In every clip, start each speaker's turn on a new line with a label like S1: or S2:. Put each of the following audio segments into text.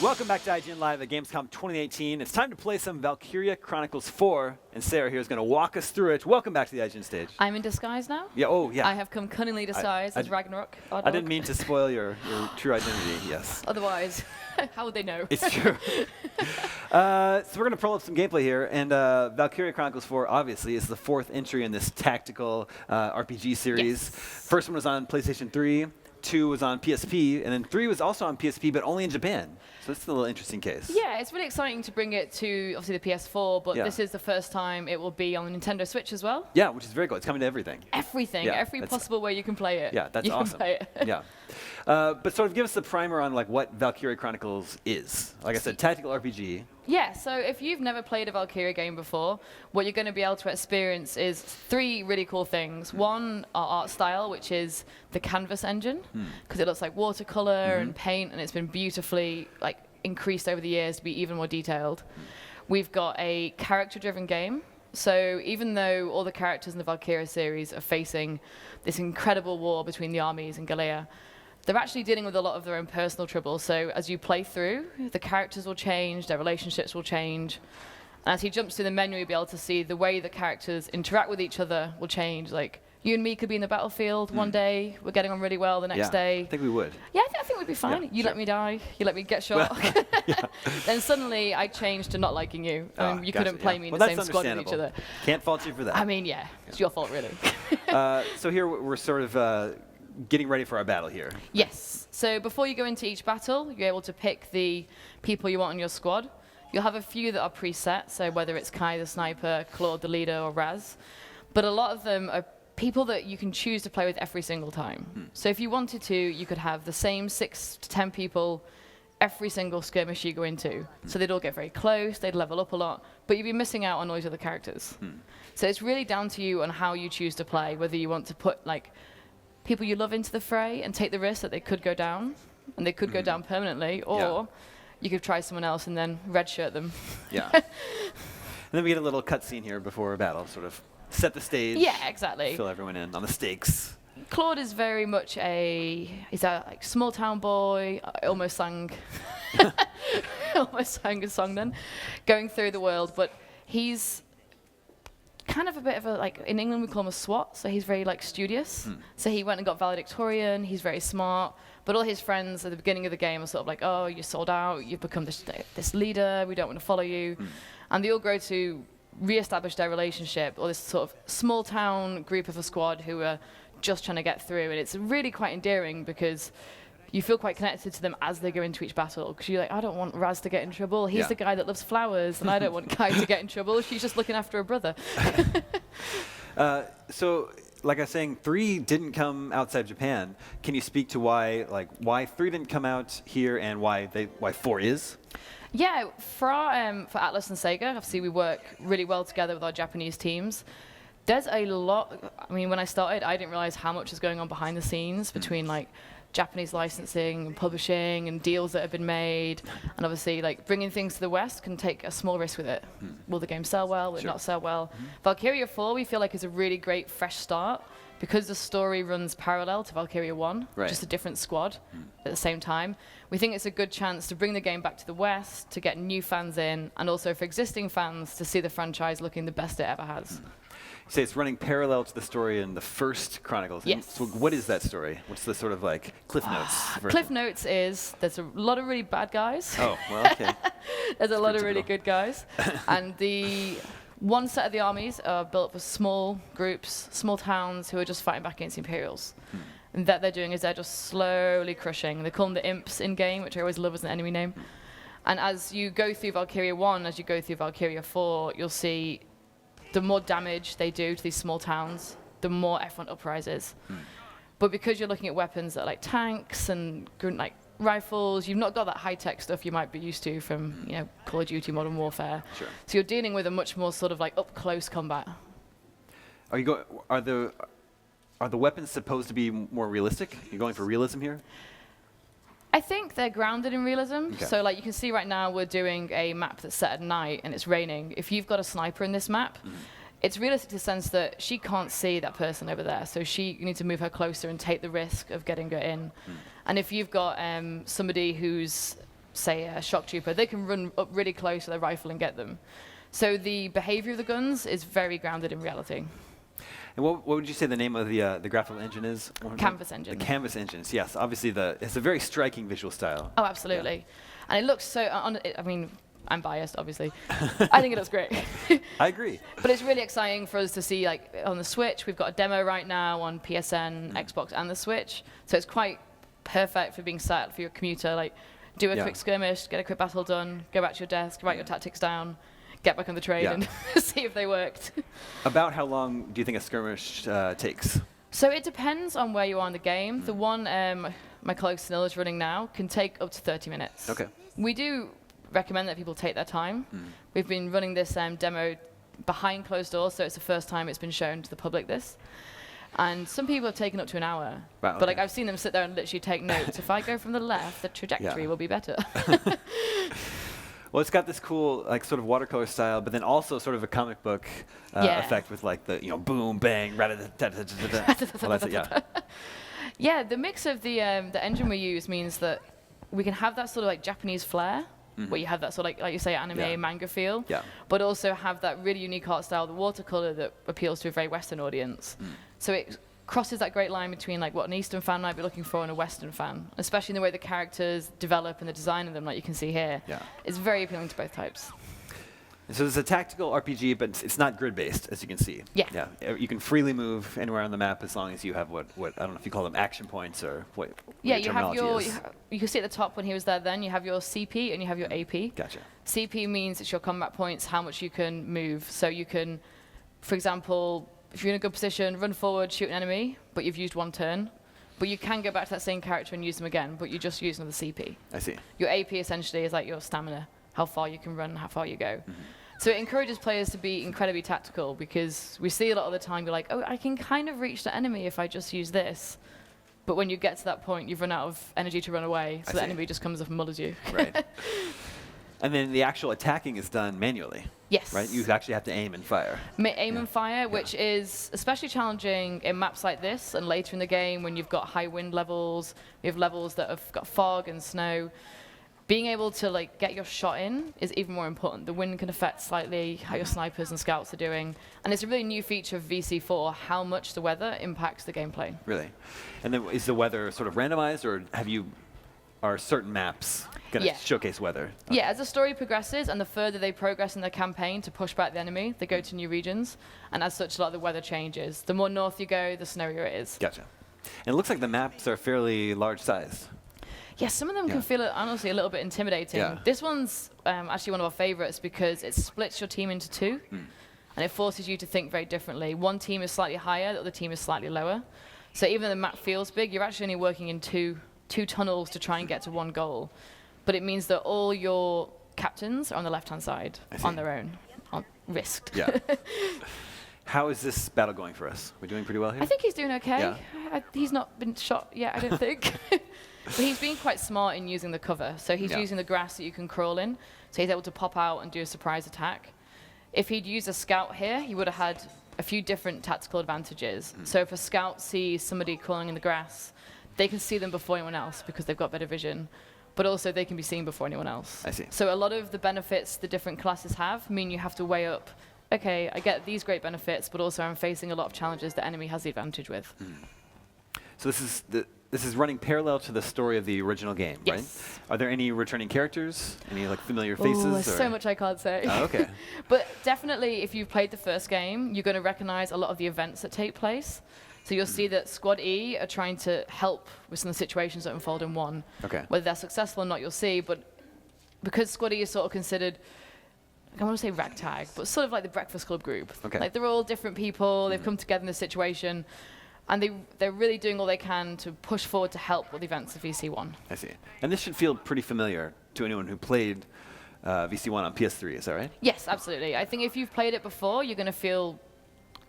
S1: Welcome back to IGN Live at Gamescom 2018. It's time to play some Valkyria Chronicles 4, and Sarah here is going to walk us through it. Welcome back to the IGN stage.
S2: I'm in disguise now?
S1: Yeah, oh, yeah.
S2: I have come cunningly disguised as Ragnarok.
S1: I didn't mean to spoil your true identity, yes.
S2: Otherwise, how would they know?
S1: It's true. So we're going to pull up some gameplay here, and Valkyria Chronicles 4, obviously, is the fourth entry in this tactical RPG series.
S2: Yes.
S1: First one was on PlayStation 3. 2 was on PSP, and then 3 was also on PSP, but only in Japan. So it's a little interesting case.
S2: Yeah, it's really exciting to bring it to, obviously, the PS4, but this is the first time it will be on the Nintendo Switch as well.
S1: Yeah, which is very cool. It's coming to everything.
S2: Everything.
S1: Yeah,
S2: every possible way you can play it.
S1: Yeah, that's
S2: you
S1: awesome.
S2: Can play it.
S1: Yeah. But sort of give us the primer on like what Valkyria Chronicles is. Like I said, tactical RPG.
S2: Yeah, so if you've never played a Valkyria game before, what you're going to be able to experience is three really cool things. One, our art style, which is the canvas engine, because it looks like watercolor and paint, and it's been beautifully increased over the years to be even more detailed. We've got a character-driven game. So even though all the characters in the Valkyria series are facing this incredible war between the armies in Galea, they're actually dealing with a lot of their own personal troubles. So as you play through, the characters will change, their relationships will change. And as he jumps through the menu, you'll be able to see the way the characters interact with each other will change. Like, you and me could be in the battlefield one day, we're getting on really well the next day.
S1: I think we would.
S2: Yeah, I think we'd be fine.
S1: Yeah,
S2: you let me die, you let me get shot. Then suddenly I changed to not liking you. I mean, you couldn't play me in the same squad with each other.
S1: Can't fault you for that.
S2: I mean, yeah, it's your fault, really.
S1: So here we're sort of getting ready for our battle here.
S2: Yes. So before you go into each battle, you're able to pick the people you want on your squad. You'll have a few that are preset, so whether it's Kai the sniper, Claude the leader, or Raz. But a lot of them are people that you can choose to play with every single time. So if you wanted to, you could have the same 6 to 10 people every single skirmish you go into. So they'd all get very close, they'd level up a lot, but you'd be missing out on all these other characters. So it's really down to you on how you choose to play, whether you want to put people you love into the fray and take the risk that they could go down, and they could go down permanently, or you could try someone else and then redshirt them. Yeah. And
S1: then we get a little cutscene here before a battle, sort of set the stage.
S2: Yeah, exactly.
S1: Fill everyone in on the stakes.
S2: Claude is very much he's a small town boy. I almost sang a song then, going through the world, but he's kind of a bit of in England we call him a SWAT, so he's very studious. So he went and got valedictorian, he's very smart, but all his friends at the beginning of the game are sort of like, oh, you're sold out, you've become this leader, we don't want to follow you. And they all grow to re-establish their relationship, or this sort of small town group of a squad who are just trying to get through, and it's really quite endearing because you feel quite connected to them as they go into each battle, because you're like, I don't want Raz to get in trouble. He's the guy that loves flowers, and I don't want Kai to get in trouble. She's just looking after her brother.
S1: So, like I was saying, 3 didn't come outside Japan. Can you speak to why 3 didn't come out here and why 4 is?
S2: Yeah, for Atlas and Sega, obviously we work really well together with our Japanese teams. There's a lot. I mean, when I started, I didn't realize how much is going on behind the scenes between Japanese licensing and publishing and deals that have been made, and obviously bringing things to the West can take a small risk with it. Will the game sell well? Will it not sell well? Valkyria 4 we feel is a really great fresh start because the story runs parallel to Valkyria 1, just a different squad at the same time. We think it's a good chance to bring the game back to the West, to get new fans in, and also for existing fans to see the franchise looking the best it ever has.
S1: You say it's running parallel to the story in the first Chronicles.
S2: Yes.
S1: So what is that story? What's the sort of Cliff Notes version?
S2: Cliff Notes is there's a lot of really bad guys.
S1: Oh, well, okay.
S2: There's a lot of really good guys. And the one set of the armies are built for small groups, small towns who are just fighting back against the Imperials. And that they're doing is they're just slowly crushing. They call them the Imps in-game, which I always love as an enemy name. And as you go through Valkyria 1, as you go through Valkyria 4, you'll see the more damage they do to these small towns, the more everyone uprises. But because you're looking at weapons that are tanks and rifles, you've not got that high-tech stuff you might be used to from Call of Duty Modern Warfare.
S1: Sure.
S2: So you're dealing with a much more sort of up-close combat.
S1: Are the weapons supposed to be more realistic? You're going for realism here?
S2: I think they're grounded in realism. Okay. So you can see right now we're doing a map that's set at night and it's raining. If you've got a sniper in this map, it's realistic in the sense that she can't see that person over there. So you need to move her closer and take the risk of getting her in. And if you've got somebody who's say, a shock trooper, they can run up really close to their rifle and get them. So the behavior of the guns is very grounded in reality.
S1: And what would you say the name of the graphical engine is?
S2: Canvas engine.
S1: The Canvas engines, yes. Obviously, it's a very striking visual style.
S2: Oh, absolutely. Yeah. And it looks so, I mean, I'm biased, obviously. I think it looks great.
S1: I agree.
S2: But it's really exciting for us to see, like, on the Switch. We've got a demo right now on PSN, Xbox, and the Switch. So it's quite perfect for being sat for your commuter. Like, do a quick skirmish, get a quick battle done, go back to your desk, write your tactics down, get back on the train, and see if they worked.
S1: About how long do you think a skirmish takes?
S2: So it depends on where you are in the game. The one my colleague Snell is running now can take up to 30 minutes.
S1: Okay.
S2: We do recommend that people take their time. We've been running this demo behind closed doors, so it's the first time it's been shown to the public this. And some people have taken up to an hour.
S1: Wow, okay.
S2: But like I've seen them sit there and literally take notes. If I go from the left, the trajectory will be better.
S1: Well, it's got this cool, like, sort of watercolor style, but then also sort of a comic book effect with, like, the boom, bang,
S2: Yeah, the mix of the engine we use means that we can have that sort of like Japanese flair, where you have that sort of like you say, anime manga feel, but also have that really unique art style, the watercolor that appeals to a very Western audience. So it crosses that great line between like what an Eastern fan might be looking for and a Western fan, especially in the way the characters develop and the design of them, like you can see here. It's very appealing to both types.
S1: So it's a tactical RPG, but it's not grid-based, as you can see.
S2: Yeah.
S1: You can freely move anywhere on the map as long as you have what I don't know if you call them action points or what.
S2: Yeah,
S1: your
S2: you have your.
S1: terminology is.
S2: You can see at the top when he was there. Then you have your CP and you have your AP.
S1: Gotcha.
S2: CP means it's your combat points, how much you can move. So you can, for example, if you're in a good position, run forward, shoot an enemy, but you've used one turn. But you can go back to that same character and use them again, but you just use another CP.
S1: I see.
S2: Your AP essentially is like your stamina, how far you can run, how far you go. So it encourages players to be incredibly tactical because we see a lot of the time you're like, oh, I can kind of reach the enemy if I just use this. But when you get to that point, you've run out of energy to run away, so the enemy just comes up and muddles you.
S1: Right. And then the actual attacking is done manually.
S2: Yes.
S1: Right? You actually have to aim and fire.
S2: Aim and fire, which is especially challenging in maps like this and later in the game when you've got high wind levels, you have levels that have got fog and snow. Being able to like get your shot in is even more important. The wind can affect slightly how your snipers and scouts are doing. And it's a really new feature of VC4, how much the weather impacts the gameplay.
S1: Really? And then is the weather sort of randomized, or are certain maps going to showcase weather? Okay.
S2: Yeah, as the story progresses and the further they progress in their campaign to push back the enemy, they go to new regions. And as such, a lot of the weather changes. The more north you go, the snowier it is.
S1: Gotcha. And it looks like the maps are fairly large sized.
S2: Yeah, some of them can feel, honestly, a little bit intimidating.
S1: Yeah.
S2: This one's actually one of our favorites because it splits your team into two, and it forces you to think very differently. One team is slightly higher, the other team is slightly lower. So even though the map feels big, you're actually only working in two tunnels to try and get to one goal. But it means that all your captains are on the left-hand side, on their own, risked.
S1: Yeah. How is this battle going for us? We're doing pretty well here?
S2: I think he's doing okay.
S1: Yeah.
S2: He's not been shot yet, I don't think. But he's being quite smart in using the cover. So he's using the grass that you can crawl in. So he's able to pop out and do a surprise attack. If he'd used a scout here, he would have had a few different tactical advantages. So if a scout sees somebody crawling in the grass, they can see them before anyone else because they've got better vision. But also they can be seen before anyone else.
S1: I see.
S2: So a lot of the benefits the different classes have mean you have to weigh up, okay, I get these great benefits, but also I'm facing a lot of challenges the enemy has the advantage with.
S1: So this is running parallel to the story of the original game, right? Are there any returning characters? Any like familiar faces?
S2: There's so much I can't say.
S1: Oh, okay.
S2: But definitely, if you've played the first game, you're going to recognize a lot of the events that take place. So you'll see that Squad E are trying to help with some of the situations that unfold in 1.
S1: Okay.
S2: Whether they're successful or not, you'll see. But because Squad E is sort of considered, I don't want to say ragtag, but sort of like the Breakfast Club group.
S1: Okay.
S2: Like they're all different people. They've come together in this situation. And they're really doing all they can to push forward to help with the events of VC1.
S1: I see. And this should feel pretty familiar to anyone who played VC1 on PS3, is that right?
S2: Yes, absolutely. I think if you've played it before, you're going to feel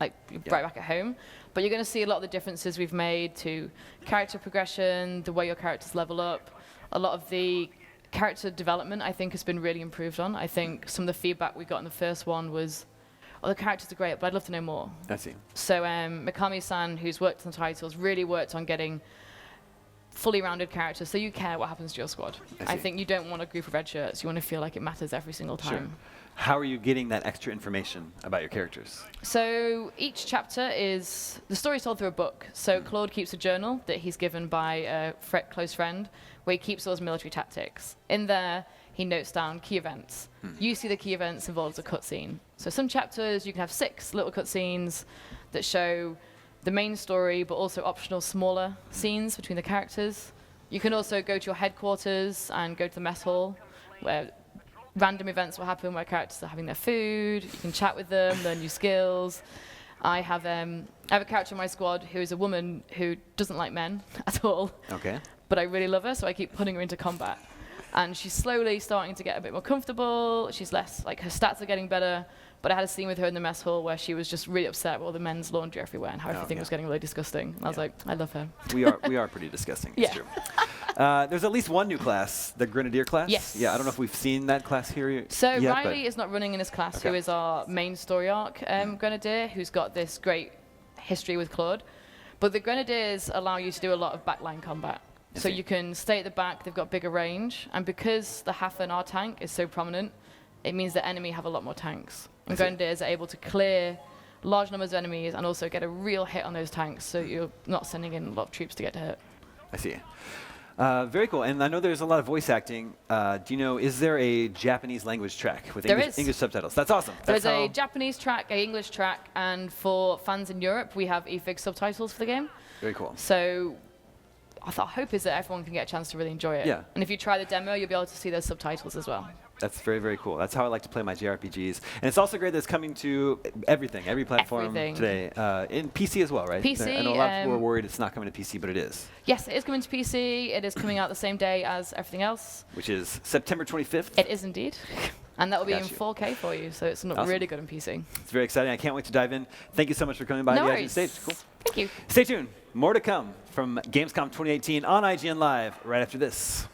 S2: like right back at home. But you're going to see a lot of the differences we've made to character progression, the way your characters level up. A lot of the character development, I think, has been really improved on. I think some of the feedback we got in the first one was, oh, the characters are great, but I'd love to know more.
S1: I see.
S2: So Mikami-san, who's worked on the titles, really worked on getting fully rounded character, so you care what happens to your squad. I think you don't want a group of red shirts. You want to feel like it matters every single time.
S1: Sure. How are you getting that extra information about your characters?
S2: So each chapter is, the story is told through a book. So Claude keeps a journal that he's given by a close friend, where he keeps all his military tactics. In there, he notes down key events. You see the key events involves a cutscene. So some chapters, you can have 6 little cutscenes that show the main story, but also optional smaller scenes between the characters. You can also go to your headquarters and go to the mess hall, where random events will happen where characters are having their food. You can chat with them, learn new skills. I have a character in my squad who is a woman who doesn't like men at all.
S1: Okay.
S2: But I really love her, so I keep putting her into combat. And she's slowly starting to get a bit more comfortable. She's less, like, her stats are getting better. But I had a scene with her in the mess hall where she was just really upset with all the men's laundry everywhere and how everything was getting really disgusting. And I was like, I love her.
S1: We are pretty disgusting. It's true. There's at least one new class, the Grenadier class.
S2: Yes.
S1: Yeah, I don't know if we've seen that class here
S2: So
S1: yet,
S2: Riley is not running in this class, who is our main story arc Grenadier, who's got this great history with Claude. But the Grenadiers allow you to do a lot of backline combat. So you can stay at the back, they've got bigger range. And because the Hafen, our tank, is so prominent, it means the enemy have a lot more tanks. And Grenadiers are able to clear large numbers of enemies and also get a real hit on those tanks, so you're not sending in a lot of troops to get hit.
S1: I see. Very cool. And I know there's a lot of voice acting. Do you know, is there a Japanese language track with English subtitles? That's awesome.
S2: There's a Japanese track, an English track, and for fans in Europe, we have EFIG subtitles for the game.
S1: Very cool.
S2: So our hope is that everyone can get a chance to really enjoy it.
S1: Yeah.
S2: And if you try the demo, you'll be able to see those subtitles as well.
S1: That's very, very cool. That's how I like to play my JRPGs. And it's also great that it's coming to every platform today. In PC as well, right?
S2: PC.
S1: I know a lot of people are worried it's not coming to PC, but it is.
S2: Yes, it is coming to PC. It is coming out the same day as everything else.
S1: Which is September 25th.
S2: It is indeed. And that will be in 4K for you, so it's not really good on PC.
S1: It's very exciting. I can't wait to dive in. Thank you so much for coming by the IGN stage. Cool.
S2: Thank you.
S1: Stay tuned. More to come from Gamescom 2018 on IGN Live right after this.